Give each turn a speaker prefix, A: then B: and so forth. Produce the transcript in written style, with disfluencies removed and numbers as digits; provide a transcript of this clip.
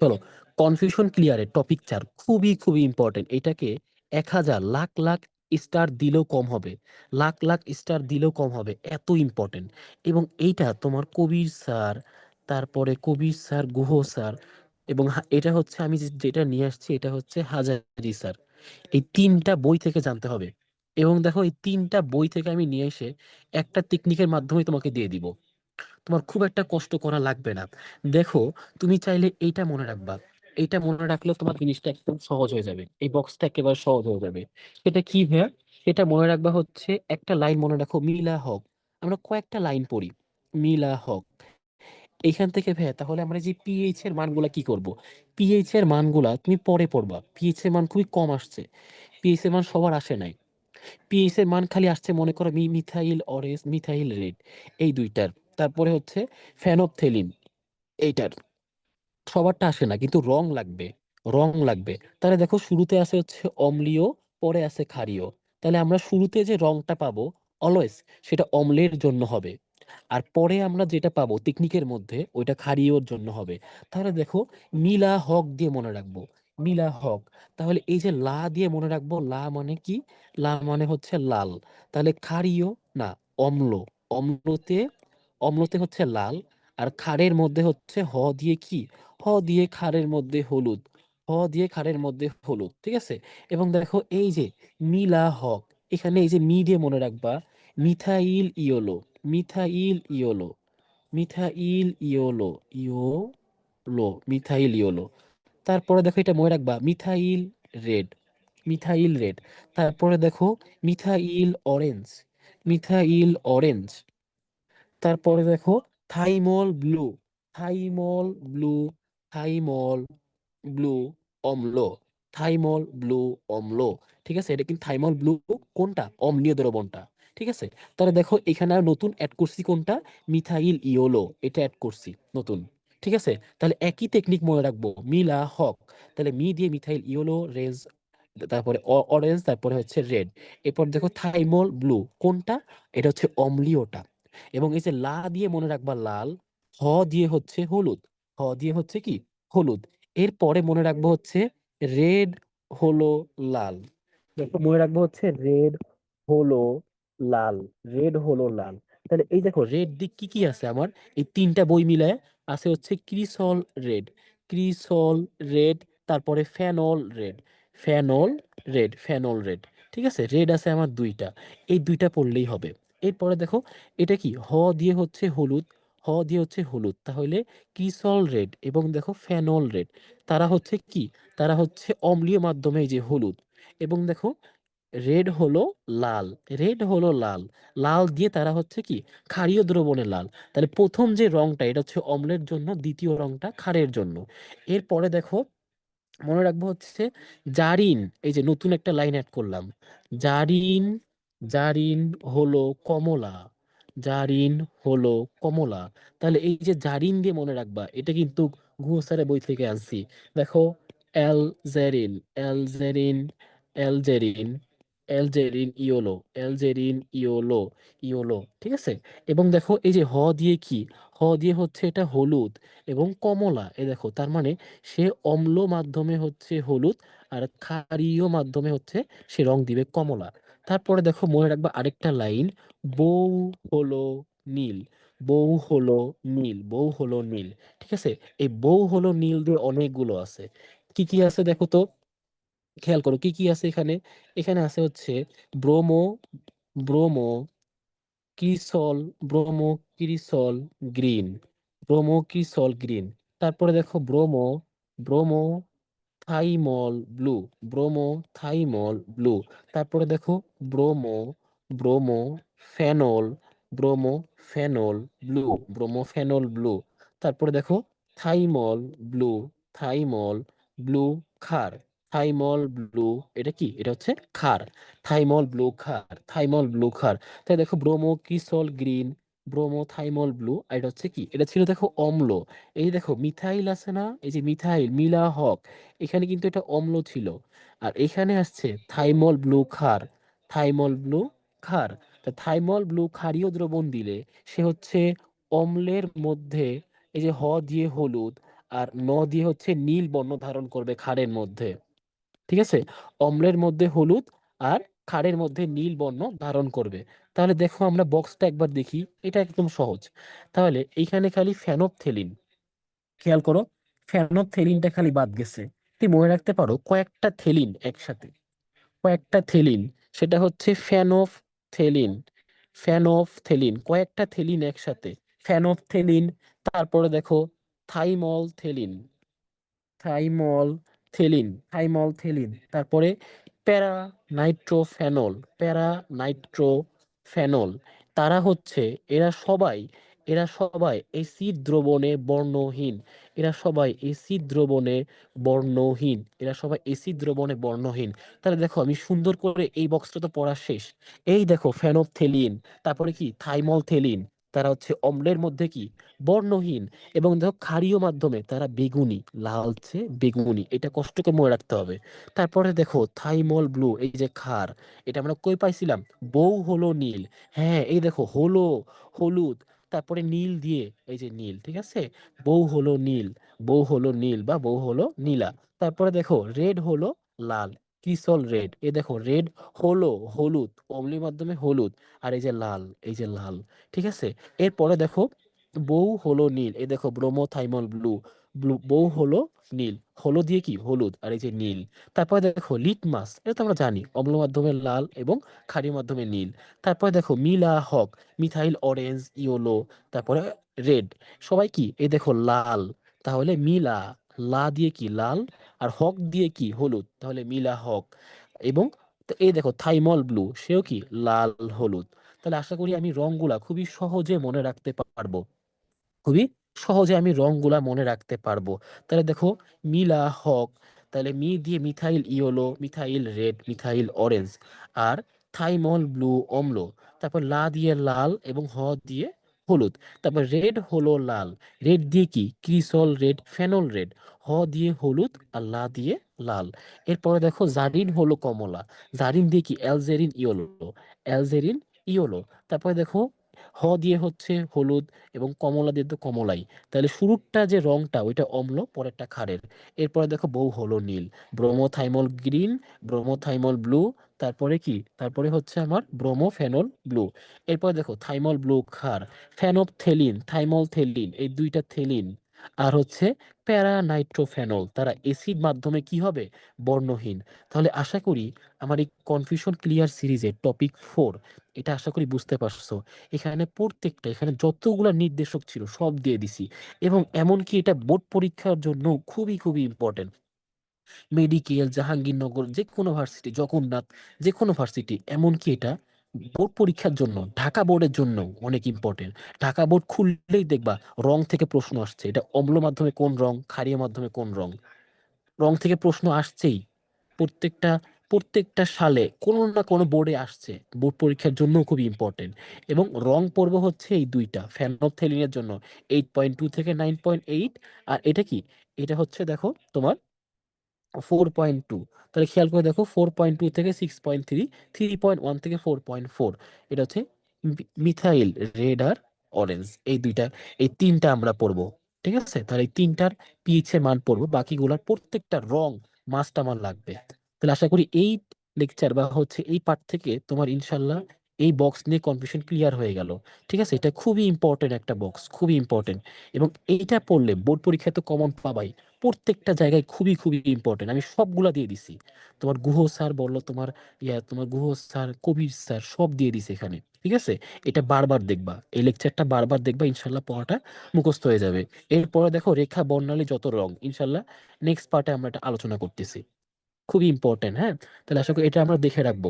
A: চলো, confusion ক্লিয়ারের topic 4 খুবই খুবই ইম্পর্টেন্ট। এটাকে 1000 লাখ লাখ স্টার দিলেও কম হবে, লাখ লাখ স্টার দিলেও কম হবে, এত ইম্পর্টেন্ট। এবং এইটা তোমার কবির স্যার, তারপরে কবির স্যার, গুহ স্যার, এবং এটা হচ্ছে আমি যেটা নিয়ে আসছি এটা হচ্ছে হাজারি স্যার। এই তিনটা বই থেকে জানতে হবে। এবং দেখো, এই তিনটা বই থেকে আমি নিয়ে এসে একটা টেকনিকের মাধ্যমে তোমাকে দিয়ে দিব। তোমার খুব একটা কষ্ট করা লাগবে না। দেখো, তুমি চাইলে এইটা মনে রাখবা, এইটা মনে রাখলে তোমার জিনিসটা একদম সহজ হয়ে যাবে, এই বক্সটা একেবারে সহজ হয়ে যাবে। সেটা কি ভাইয়া? এটা মনে রাখবা হচ্ছে, একটা লাইন মনে রাখো, মিলা হক। আমরা কয়েকটা লাইন পড়ি, মিলা হক। এইখান থেকে ভাইয়া তাহলে আমরা যে পিএইচ এর মানগুলা কি করব? পিএইচ এর মানগুলা তুমি পরে পড়বা, পিএইচ এর মান খুবই কম আসছে, পিএইচ এর মান সবার আসে নাই। পিএইচ এর মান খালি আসছে মনে করো মিথাইল অরেঞ্জ, মিথাইল রেড, এই দুইটার। তারপরে হচ্ছে ফেনপথেলিন, এইটার। সবারটা আসে না, কিন্তু রং লাগবে, রং লাগবে। তাহলে দেখো, শুরুতে আছে হচ্ছে অম্লীয়, পরে আছে ক্ষারীয়। তাহলে আমরা শুরুতে যে রংটা পাবো অলওয়েজ, সেটা অম্লের জন্য হবে। আর পরে আমরা যেটা পাবো টেকনিকের মধ্যে, ওইটা ক্ষারীয়র জন্য হবে। তাহলে দেখো, মিলা হক দিয়ে মনে রাখবো, মিলা হক। তাহলে এই যে লা দিয়ে মনে রাখবো, লা মানে কি? লা মানে হচ্ছে লাল। তাহলে ক্ষারীয়, না, অম্ল। অম্লতে, অম্লতে হচ্ছে লাল। আর ক্ষারের মধ্যে হচ্ছে হ দিয়ে কি? হ দিয়ে ক্ষারের মধ্যে হলুদ, হ দিয়ে ক্ষারের মধ্যে হলুদ, ঠিক আছে? এবং দেখো, এই যে মিলা হক, এখানে এই যে মি দিয়ে মনে রাখবা, methyl yellow, methyl yellow, methyl yellow, yellow, methyl yellow. তারপরে দেখো, এটা মনে রাখবা, মিথাইল রেড, মিথাইল রেড। তারপরে দেখো, মিথাইল অরেঞ্জ, মিথাইল অরেঞ্জ। তারপরে দেখো, thymol blue, thymol blue, thymol blue অম্ল, থাইমল ব্লু অম্ল। ঠিক আছে? এটা কিন্তু থাইমল ব্লু, কোনটা? অম্লীয় দ্রবণটা। ঠিক আছে? তাহলে দেখো, এখানে আর নতুন অ্যাড করছি কোনটা? মিথাইল ইয়োলো, এটা অ্যাড করছি নতুন। ঠিক আছে? তাহলে একই টেকনিক মনে রাখবো, মিলা হক। তাহলে মি দিয়ে মিথাইল ইয়োলো রেজ, তারপরে অরেঞ্জ, তারপরে হচ্ছে রেড। এরপর দেখো, থাইমল ব্লু কোনটা? এটা হচ্ছে অম্লীয়টা। এবং এই যে লা দিয়ে মনে রাখবা লাল, হ দিয়ে হচ্ছে হলুদ, হ দিয়ে হচ্ছে কি? হলুদ। এরপরে মনে রাখবো হচ্ছে রেড, হলো লাল। দেখো, মনে রাখবো হচ্ছে রেড, হলো লাল, রেড হলো লাল। তাহলে এই দেখো, রেড দিক কি কি আছে আমার, এই তিনটা বই মিলায় আছে হচ্ছে ক্রিসল রেড, ক্রিসল রেড, তারপরে phenol red, phenol red, phenol red. ঠিক আছে? রেড আছে আমার দুইটা, এই দুইটা পড়লেই হবে। এরপরে দেখো, এটা কি? হ দিয়ে হচ্ছে হলুদ, হ দিয়ে হচ্ছে হলুদ, তাহলে ক্রিসল রেড এবং দেখো ফেনল রেড। তারা হচ্ছে কি? তারা হচ্ছে অম্লীয় মাধ্যমে এই যে হলুদ। এবং দেখো, রেড হলো লাল, রেড হলো লাল, লাল দিয়ে তারা হচ্ছে কি? ক্ষারীয় দ্রবণে লাল। তাহলে প্রথম যে রংটা, এটা হচ্ছে অম্লের জন্য, দ্বিতীয় রংটা ক্ষারের জন্য। এরপরে দেখো, মনে রাখবো হচ্ছে জারিন। এই যে নতুন একটা লাইন অ্যাড করলাম, জারিন, জারিন হলো কমলা, জারিন হলো কমলা। তাহলে এই যে জারিন দিয়ে মনে রাখবা, এটা কিন্তু গুহ স্যারের বই থেকে আনছি। দেখো, অ্যালজেরিন, অ্যালজেরিন, অ্যালজেরিন, অ্যালজেরিন ইয়োলো, অ্যালজেরিন ইয়োলো, ইয়োলো। ঠিক আছে? এবং দেখো, এই যে হ দিয়ে কি? হ দিয়ে হচ্ছে এটা হলুদ এবং কমলা। এই দেখো, তার মানে সে অম্ল মাধ্যমে হচ্ছে হলুদ, আর ক্ষারীয় মাধ্যমে হচ্ছে সে রং দিবে কমলা। তারপরে দেখো, মনে রাখবা আরেকটা লাইন, বউ হলো নীল, বউ হলো নীল, বউ হলো নীল। ঠিক আছে? এই বউ হলো নীল দিয়ে অনেকগুলো আছে। কি কি আছে দেখো তো, খেয়াল করো কি কি আছে এখানে। এখানে আছে হচ্ছে bromo, bromo cresol, bromo cresol green, bromo cresol green. তারপরে দেখো, bromo, bromo thymol blue, bromo thymol blue. তারপরে দেখো, bromo, bromo phenol, bromo phenol blue, bromo phenol blue. তারপরে দেখো, থাইমল ব্লু, থাইমল ব্লু ক্ষার, থাইমল ব্লু, এটা কি? এটা হচ্ছে ক্ষার, থাইমল ব্লু ক্ষার, থাইমল ব্লু ক্ষার। তাই দেখো, bromo cresol green, bromo thymol blue, আর এটা হচ্ছে কি? এটা ছিল দেখো অম্ল। এই দেখো, মিথাইল আছে না, এই যে মিথাইল, মিলা হক, এখানে কিন্তু এটা অম্ল ছিল। আর এখানে আসছে থাইমল ব্লু ক্ষার, থাইমল ব্লু ক্ষার। তা থাইমল ব্লু ক্ষারীয় দ্রবণ দিলে সে হচ্ছে অম্লের মধ্যে, এই যে হ দিয়ে হলুদ, আর দিয়ে হচ্ছে নীল বর্ণ ধারণ করবে ক্ষারের মধ্যে। ঠিক আছে, অম্লের মধ্যে হলুদ আর ক্ষারের মধ্যে নীল বর্ণ ধারণ করবে। তাহলে দেখো আমরা বক্সটা একবার দেখি, এটা একদম সহজ। তাহলে এইখানে খালি ফেনফথেলিন, খেয়াল করো, ফেনফথেলিনটা খালি বাদ গেছে। তুমি মনে রাখতে পারো কয়েকটা থেলিন একসাথে, কয়েকটা থেলিন, সেটা হচ্ছে ফেনফথেলিন। ফেনফথেলিন, কয়েকটা থেলিন একসাথে, ফেনফথেলিন। তারপরে দেখো থাইমল থেলিন, থাইমল থেলিন, থাইমল থেলিন। তারপরে প্যারা নাইট্রোফেনল, প্যারা নাইট্রোফেনল। তারা হচ্ছে, এরা সবাই, এরা সবাই এসিড দ্রবণে বর্ণহীন, এরা সবাই এসিড দ্রবণে বর্ণহীন, এরা সবাই এসিড দ্রবণে বর্ণহীন। তাহলে দেখো আমি সুন্দর করে এই বক্সটা তো পড়া শেষ। এই দেখো ফেনফথেলিন, তারপরে কি থাইমল থেলিন, তারা হচ্ছে অম্লের মধ্যে কি বর্ণহীন, এবং দেখো ক্ষারীয় মাধ্যমে তারা বেগুনি, লালচে বেগুনি, এটা কষ্ট করে মনে রাখতে হবে। তারপরে দেখো থাইমল ব্লু, এই যে ক্ষার, এটা আমরা কই পাইছিলাম, বউ হলো নীল। হ্যাঁ এই দেখো হলো হলুদ, তারপরে নীল দিয়ে, এই যে নীল, ঠিক আছে, বউ হলো নীল, বউ হলো নীল বা বউ হলো নীলা। তারপরে দেখো রেড হলো লাল, ক্রিসল রেড, এই দেখো রেড হলো হলুদ, অম্লের মাধ্যমে হলুদ, আর এই যে লাল, এই যে লাল। ঠিক আছে, এরপরে দেখো বউ হলো নীল, এই দেখো ব্রোমোথাইমল ব্লু, ব্লু বউ হলো নীল, হলো দিয়ে কি হলুদ, আর এই যে নীল। তারপরে দেখো লিটমাস, এটা তো আমরা জানি অম্ল মাধ্যমে লাল এবং ক্ষারীয় মাধ্যমে নীল। তারপরে দেখো মিলা হক, মিথাইল অরেঞ্জ ইয়েলো, তারপরে রেড, সবাই কি এই দেখো লাল। তাহলে মিলা, লা দিয়ে কি লাল, আর হক দিয়ে কি হলুদ, তাহলে মিলা হক। এবং এই দেখো থাইমল ব্লু, সেও কি লাল হলুদ। তাহলে আশা করি আমি রংগুলা খুবই সহজে মনে রাখতে পারবো, খুবই সহজে আমি রংগুলা মনে রাখতে পারবো। তাহলে দেখো মিলা হক, তাহলে মি দিয়ে methyl yellow, methyl red, methyl orange, আর থাইমল ব্লু অম্ল, তারপর লা দিয়ে লাল এবং হ দিয়ে হলুদ, তারপর রেড হলো লাল, রেড দিয়ে কি ক্রিসল রেড, ফেনল রেড, হ দিয়ে হলুদ আর লা দিয়ে লাল। এরপরে দেখো জারিন হলো কমলা, জারিন দিয়ে কি অ্যালজেরিন ইয়েলো, অ্যালজেরিন ইয়েলো। তারপরে দেখো হ দিয়ে হচ্ছে হলুদ এবং কমলা দিয়ে তো কমলাই। তাহলে শুরুরটা যে রংটা ওইটা অম্ল, পরেরটা ক্ষারের। এরপরে দেখো বউ হলো নীল, ব্রোমোথাইমল গ্রিন, ব্রোমোথাইমল ব্লু, তারপরে কি, তারপরে হচ্ছে আমার ব্রোমোফেনল ব্লু। এরপরে দেখো থাইমল ব্লু ক্ষার, ফেনপথেলিন, থাইমল থেলিন, এই দুইটা থেলিন, আর হচ্ছে প্যারানাইট্রোফেনল, তারা এসিড মাধ্যমে কি হবে বর্ণহীন। তাহলে আশা করি আমার এই কনফিউশন ক্লিয়ার সিরিজের টপিক 4, এটা আশা করি বুঝতে পারছো। এখানে প্রত্যেকটা, এখানে যতগুলা নির্দেশক ছিল সব দিয়ে দিছি, এবং এমনকি এটা বোর্ড পরীক্ষার জন্য খুবই খুবই ইম্পর্টেন্ট। মেডিকেল, জাহাঙ্গীরনগর, যে কোনো ভার্সিটি, জগন্নাথ, যে কোনো ভার্সিটি, এমনকি এটা বোর্ড পরীক্ষার জন্য, ঢাকা বোর্ডের জন্য অনেক ইম্পর্টেন্ট। ঢাকা বোর্ড খুললেই দেখবা রং থেকে প্রশ্ন আসছে, এটা অম্ল মাধ্যমে কোন রং, ক্ষারীয় মাধ্যমে কোন রং, রং থেকে প্রশ্ন আসছেই। প্রত্যেকটা প্রত্যেকটা সালে কোনো না কোনো বোর্ডে আসছে, বোর্ড পরীক্ষার জন্য খুবই ইম্পর্টেন্ট। এবং রং পর্ব হচ্ছে এই দুইটা, ফেনফথেলিনের জন্য 8.2 থেকে 9.8, আর এটা কি, এটা হচ্ছে দেখো তোমার 4.2। তাহলে খেয়াল করে দেখো 4.2 থেকে 6.3, 3.1 থেকে 4.4, এটা হচ্ছে মিথাইল রেড আর অরেঞ্জ, এই দুইটা, এই তিনটা আমরা পড়বো। ঠিক আছে, তাহলে এই তিনটার পিএইচ এর মান পড়বো, বাকিগুলার প্রত্যেকটা রং মাস্ট আমার লাগবে। তাহলে আশা করি এই লেকচার বা হচ্ছে এই পার্ট থেকে তোমার ইনশাল্লাহ এই বক্স নিয়ে কনফিউশন ক্লিয়ার হয়ে গেল। ঠিক আছে, এটা খুবই ইম্পর্টেন্ট একটা বক্স, খুবই ইম্পর্টেন্ট। এবং এইটা পড়লে বোর্ড পরীক্ষায় তো কমন পাবাই, প্রত্যেকটা জায়গায় খুবই খুবই ইম্পর্টেন্ট, আমি সবগুলা দিয়ে দিছি। তোমার গুহ স্যার বললো, তোমার তোমার গুহ স্যার, কবির স্যার সব দিয়ে দিছে এখানে। ঠিক আছে, এটা বারবার দেখবা, এই লেকচারটা বারবার দেখবা, ইনশাল্লাহ পড়াটা মুখস্থ হয়ে যাবে। এরপরে দেখো রেখা বর্ণালী যত রং, ইনশাল্লাহ নেক্সট পার্টে আমরা এটা আলোচনা করতেছি, খুবই ইম্পর্টেন্ট। হ্যাঁ, তাহলে আশা করি এটা আমরা দেখে রাখবো।